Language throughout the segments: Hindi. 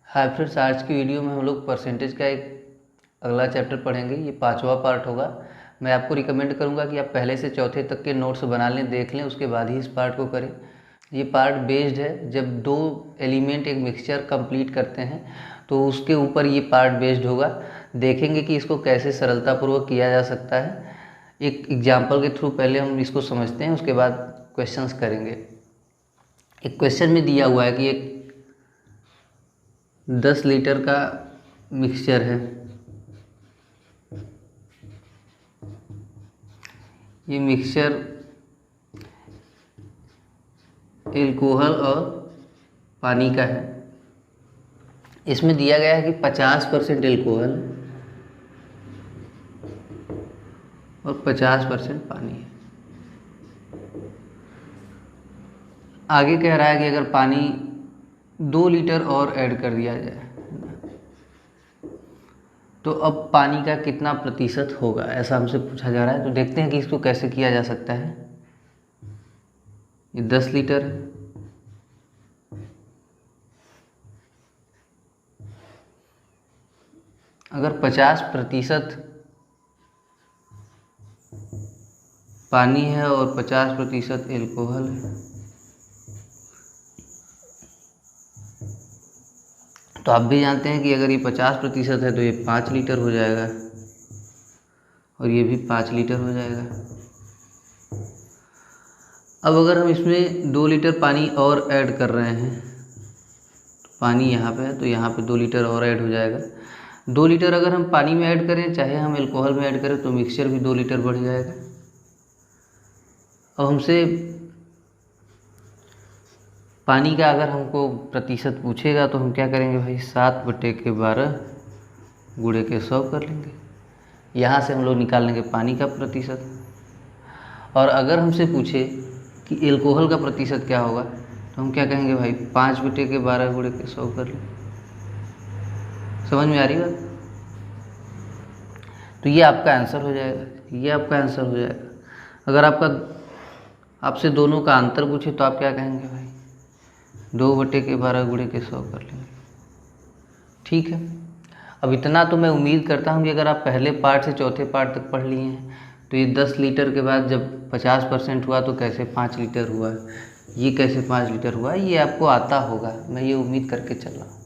हाय फ्रेंड्स, आज की वीडियो में हम लोग परसेंटेज का एक अगला चैप्टर पढ़ेंगे। ये 5वां पार्ट होगा। मैं आपको रिकमेंड करूंगा कि आप पहले से चौथे तक के नोट्स बना लें, देख लें, उसके बाद ही इस पार्ट को करें। ये पार्ट बेस्ड है, जब दो एलिमेंट एक मिक्सचर कंप्लीट करते हैं तो उसके ऊपर ये पार्ट बेस्ड होगा। देखेंगे कि इसको कैसे सरलतापूर्वक किया जा सकता है। एक एग्जाम्पल के थ्रू पहले हम इसको समझते हैं, उसके बाद क्वेश्चंस करेंगे। एक क्वेश्चन में दिया हुआ है कि एक 10 लीटर का मिक्सचर है। ये मिक्सचर एल्कोहल और पानी का है। इसमें दिया गया है कि 50% एल्कोहल और 50% पानी है। आगे कह रहा है कि अगर पानी 2 लीटर और ऐड कर दिया जाए तो अब पानी का कितना प्रतिशत होगा, ऐसा हमसे पूछा जा रहा है। तो देखते हैं कि इसको कैसे किया जा सकता है। ये 10 लीटर है। अगर 50% पानी है और 50% एल्कोहल है तो आप भी जानते हैं कि अगर ये 50% है तो ये 5 लीटर हो जाएगा और ये भी 5 लीटर हो जाएगा। अब अगर हम इसमें 2 लीटर पानी और ऐड कर रहे हैं, तो पानी यहाँ पे है तो यहाँ पे 2 लीटर और ऐड हो जाएगा। 2 लीटर अगर हम पानी में ऐड करें, चाहे हम एल्कोहल में ऐड करें, तो मिक्सचर भी 2 लीटर बढ़ जाएगा। अब हमसे पानी का अगर हमको प्रतिशत पूछेगा तो हम क्या करेंगे भाई, 7/12 गुणे के 100 कर लेंगे। यहाँ से हम लोग निकाल लेंगे पानी का प्रतिशत। और अगर हमसे पूछे कि एल्कोहल का प्रतिशत क्या होगा तो हम क्या कहेंगे भाई, 5/12 गुणे के 100 कर लेंगे। समझ में आ रही बात? तो ये आपका आंसर हो जाएगा, ये आपका आंसर हो जाएगा। अगर आपसे दोनों का अंतर पूछे तो आप क्या कहेंगे भाई, 2/12 गुणे के 100 कर लेंगे। ठीक है। अब इतना तो मैं उम्मीद करता हूँ कि अगर आप पहले पार्ट से चौथे पार्ट तक पढ़ लिए हैं तो ये 10 लीटर के बाद जब 50% हुआ तो कैसे 5 लीटर हुआ, ये कैसे 5 लीटर हुआ, ये आपको आता होगा, मैं ये उम्मीद करके चल रहा हूँ।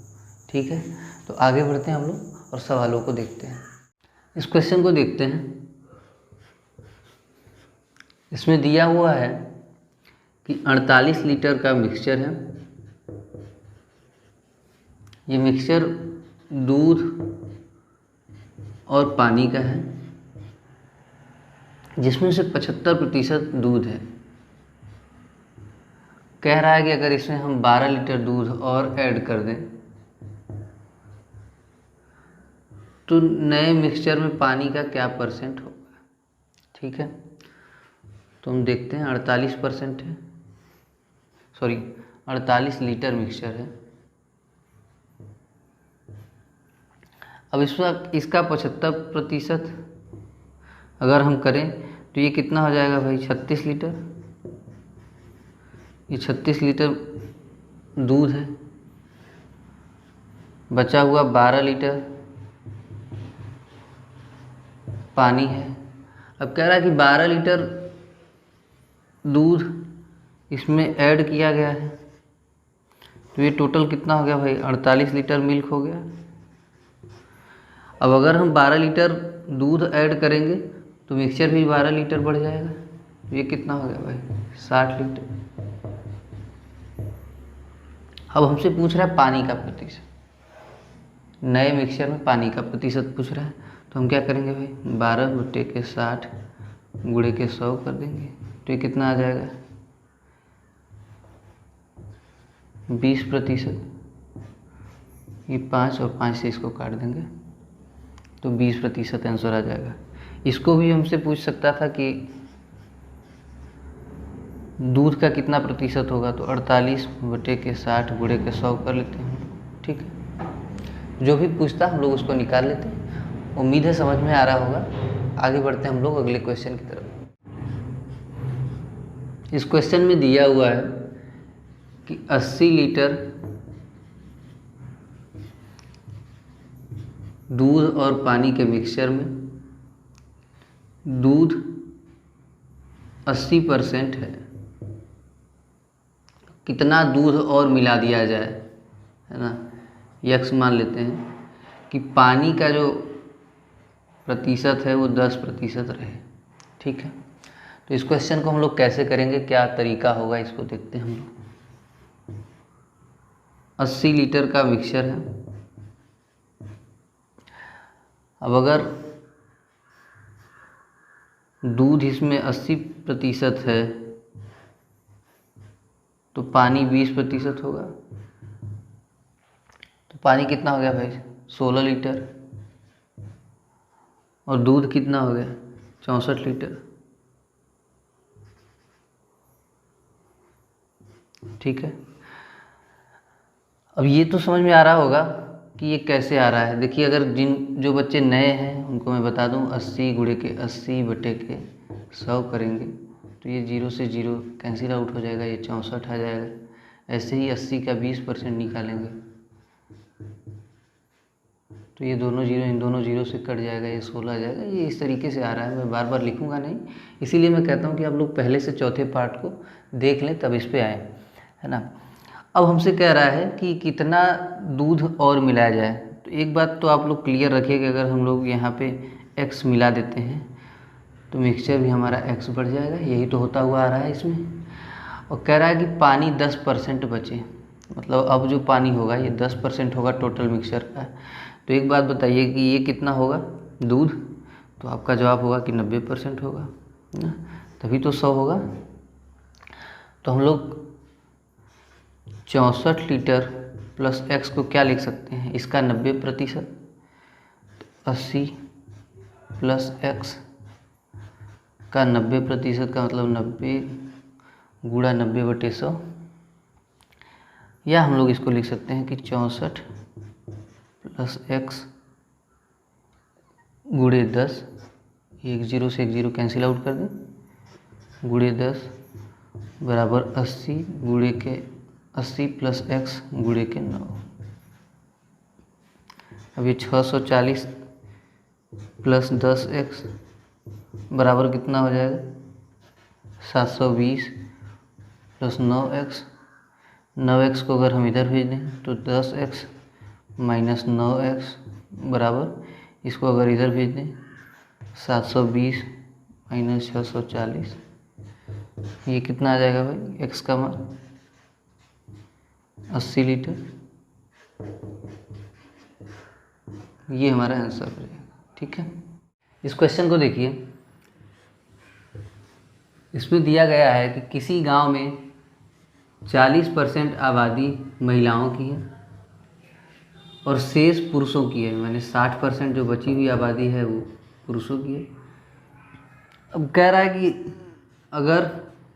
ठीक है, तो आगे बढ़ते हैं हम लोग और सवालों को देखते हैं। इस क्वेश्चन को देखते हैं। इसमें दिया हुआ है कि 48 लीटर का मिक्सचर है। ये मिक्सचर दूध और पानी का है, जिसमें से 75% दूध है। कह रहा है कि अगर इसमें हम 12 लीटर दूध और ऐड कर दें तो नए मिक्सचर में पानी का क्या परसेंट होगा। ठीक है, तो हम देखते हैं। 48% है, सॉरी 48 लीटर मिक्सचर है। अब इसका 75% अगर हम करें तो ये कितना हो जाएगा भाई, 36 लीटर। ये 36 लीटर दूध है, बचा हुआ 12 लीटर पानी है। अब कह रहा है कि 12 लीटर दूध इसमें ऐड किया गया है तो ये टोटल कितना हो गया भाई, 48 लीटर मिल्क हो गया। अब अगर हम 12 लीटर दूध ऐड करेंगे तो मिक्सचर भी 12 लीटर बढ़ जाएगा, तो ये कितना हो गया भाई, 60 लीटर। अब हमसे पूछ रहा है पानी का प्रतिशत, नए मिक्सचर में पानी का प्रतिशत पूछ रहा है। तो हम क्या करेंगे भाई, 12/60 गुणे के 100 कर देंगे, तो ये कितना आ जाएगा, 20%। ये 5 और 5 से इसको काट देंगे तो 20% आंसर आ जाएगा। इसको भी हमसे पूछ सकता था कि दूध का कितना प्रतिशत होगा, तो 48/60 गुणे के 100 कर लेते हैं। ठीक है, जो भी पूछता हम लोग उसको निकाल लेते हैं। उम्मीद है समझ में आ रहा होगा। आगे बढ़ते हैं हम लोग अगले क्वेश्चन की तरफ। इस क्वेश्चन में दिया हुआ है कि 80 लीटर दूध और पानी के मिक्सचर में दूध 80% है, कितना दूध और मिला दिया जाए, है ना, यक्स मान लेते हैं कि पानी का जो प्रतिशत है वो 10% रहे। ठीक है, तो इस क्वेश्चन को हम लोग कैसे करेंगे, क्या तरीका होगा, इसको देखते हैं हम लोग। 80 लीटर का मिक्सचर है। अब अगर दूध इसमें 80% है तो पानी 20% होगा। तो पानी कितना हो गया भाई, 16 लीटर, और दूध कितना हो गया, 64 लीटर। ठीक है, अब ये तो समझ में आ रहा होगा कि ये कैसे आ रहा है। देखिए, अगर जो बच्चे नए हैं उनको मैं बता दूं, 80 गुणे के 80 बटे के 100 करेंगे तो ये 0 से 0 कैंसिल आउट हो जाएगा, ये 64 आ जाएगा। ऐसे ही 80 का 20% निकालेंगे तो ये दोनों जीरो इन दोनों जीरो से कट जाएगा, ये 16 आ जाएगा। ये इस तरीके से आ रहा है, मैं बार बार लिखूंगा नहीं, इसीलिए मैं कहता हूँ कि आप लोग पहले से चौथे पार्ट को देख लें तब इस पे आए, है ना। अब हमसे कह रहा है कि कितना दूध और मिलाया जाए। तो एक बात तो आप लोग क्लियर रखिए कि अगर हम लोग यहाँ पे x मिला देते हैं तो मिक्सचर भी हमारा x बढ़ जाएगा, यही तो होता हुआ आ रहा है इसमें। और कह रहा है कि पानी 10% बचे, मतलब अब जो पानी होगा ये 10% होगा टोटल मिक्सचर का। तो एक बात बताइए कि ये कितना होगा दूध, तो आपका जवाब होगा कि 90% होगा ना, तभी तो 100 होगा। तो हम लोग 64 लीटर प्लस x को क्या लिख सकते हैं, इसका 90%, 80 प्लस x का 90% का मतलब 90 गुणा 90/100, या हम लोग इसको लिख सकते हैं कि 64 प्लस x गुणे 10, एक जीरो से एक जीरो कैंसिल आउट कर दें, गुणे 10 बराबर 80 गुणे के 80 प्लस x गुणे के 9। अब ये 640 प्लस 10x बराबर कितना हो जाएगा, 720 प्लस 9x। 9x को अगर हम इधर भेज दें तो 10x माइनस 9x बराबर, इसको अगर इधर भेज दें 720 माइनस 640, ये कितना आ जाएगा भाई, x का मान 80 लीटर। ये हमारा आंसर हो जाएगा। ठीक है, इस क्वेश्चन को देखिए, इसमें दिया गया है कि किसी गांव में 40% आबादी महिलाओं की है और शेष पुरुषों की है, मैंने 60% जो बची हुई आबादी है वो पुरुषों की है। अब कह रहा है कि अगर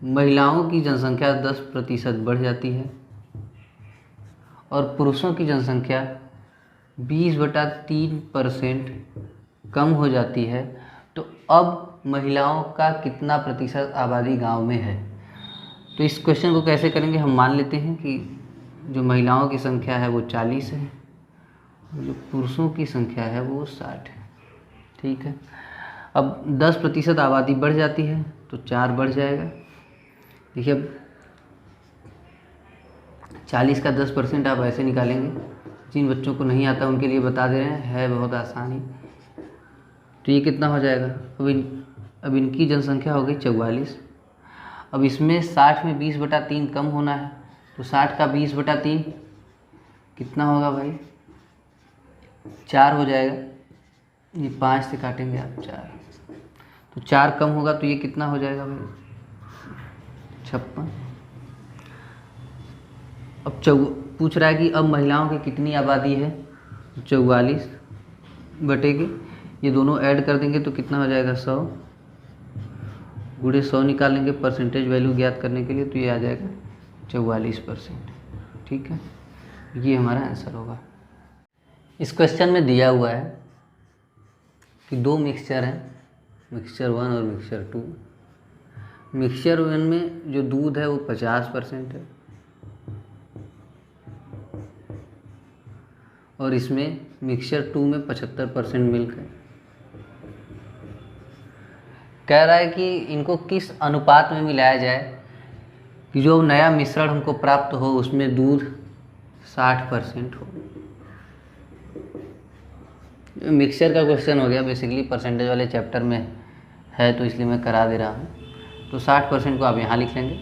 महिलाओं की जनसंख्या 10% बढ़ जाती है और पुरुषों की जनसंख्या 20/3% कम हो जाती है, तो अब महिलाओं का कितना प्रतिशत आबादी गांव में है। तो इस क्वेश्चन को कैसे करेंगे, हम मान लेते हैं कि जो महिलाओं की संख्या है वो 40 है, जो पुरुषों की संख्या है वो 60 है। ठीक है, अब 10% आबादी बढ़ जाती है तो 4 बढ़ जाएगा। देखिए, अब 40 का 10% आप ऐसे निकालेंगे, जिन बच्चों को नहीं आता उनके लिए बता दे रहे हैं, है बहुत आसानी। तो ये कितना हो जाएगा, अब इनकी जनसंख्या हो गई 44। अब इसमें 60 में 20/3 कम होना है, तो 60 का 20/3 कितना होगा भाई, 4 हो जाएगा। ये 5 से काटेंगे आप 4, तो 4 कम होगा तो ये कितना हो जाएगा भाई, 56। अब पूछ रहा है कि अब महिलाओं की कितनी आबादी है, 44 बटे के ये दोनों ऐड कर देंगे तो कितना हो जाएगा, 100 गुणे 100 निकालेंगे परसेंटेज वैल्यू ज्ञात करने के लिए, तो ये आ जाएगा 44%। ठीक है, ये हमारा आंसर होगा। इस क्वेश्चन में दिया हुआ है कि दो मिक्सचर हैं, मिक्सचर 1 और मिक्सचर 2। मिक्सचर 1 में जो दूध है वो 50% है और इसमें मिक्सचर 2 में 75% मिल्क है। कह रहा है कि इनको किस अनुपात में मिलाया जाए कि जो नया मिश्रण हमको प्राप्त हो उसमें दूध 60% हो। मिक्सचर का क्वेश्चन हो गया, बेसिकली परसेंटेज वाले चैप्टर में है तो इसलिए मैं करा दे रहा हूँ। तो 60% को आप यहाँ लिख लेंगे,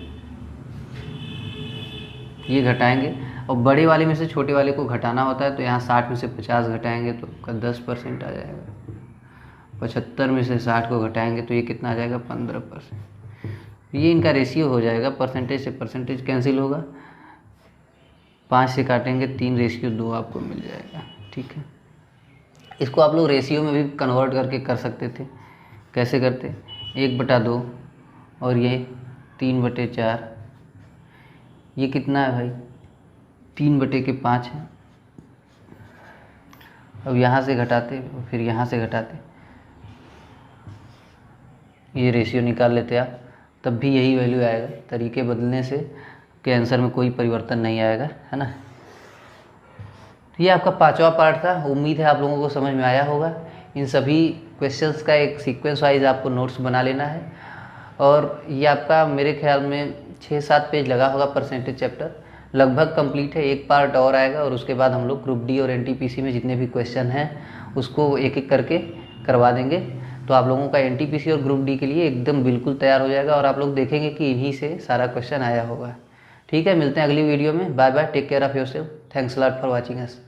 ये घटाएंगे, और बड़े वाले में से छोटे वाले को घटाना होता है तो यहाँ 60 में से 50 घटाएंगे तो आपका 10% आ जाएगा। 75 में से 60 को घटाएंगे तो ये कितना आ जाएगा, 15%। ये इनका रेशियो हो जाएगा, परसेंटेज से परसेंटेज कैंसिल होगा, 5 से काटेंगे 3:2 आपको मिल जाएगा। ठीक है, इसको आप लोग रेशियो में भी कन्वर्ट करके कर सकते थे। कैसे करते, 1/2 और ये 3/4, ये कितना है भाई, 3/5 है। अब यहाँ से घटाते फिर यहाँ से घटाते, ये रेशियो निकाल लेते आप, तब भी यही वैल्यू आएगा। तरीके बदलने से के आंसर में कोई परिवर्तन नहीं आएगा, है ना। ये आपका 5वां पार्ट था। उम्मीद है आप लोगों को समझ में आया होगा। इन सभी क्वेश्चंस का एक सीक्वेंस वाइज आपको नोट्स बना लेना है, और ये आपका मेरे ख्याल में 6-7 पेज लगा होगा। परसेंटेज चैप्टर लगभग कंप्लीट है, एक पार्ट और आएगा, और उसके बाद हम लोग ग्रुप डी और एनटीपीसी में जितने भी क्वेश्चन हैं उसको एक एक करके करवा देंगे। तो आप लोगों का एनटीपीसी और ग्रुप डी के लिए एकदम बिल्कुल तैयार हो जाएगा, और आप लोग देखेंगे कि इन्हीं से सारा क्वेश्चन आया होगा। ठीक है, मिलते हैं अगली वीडियो में। Bye bye, take care of yourself, thanks a lot for watching us.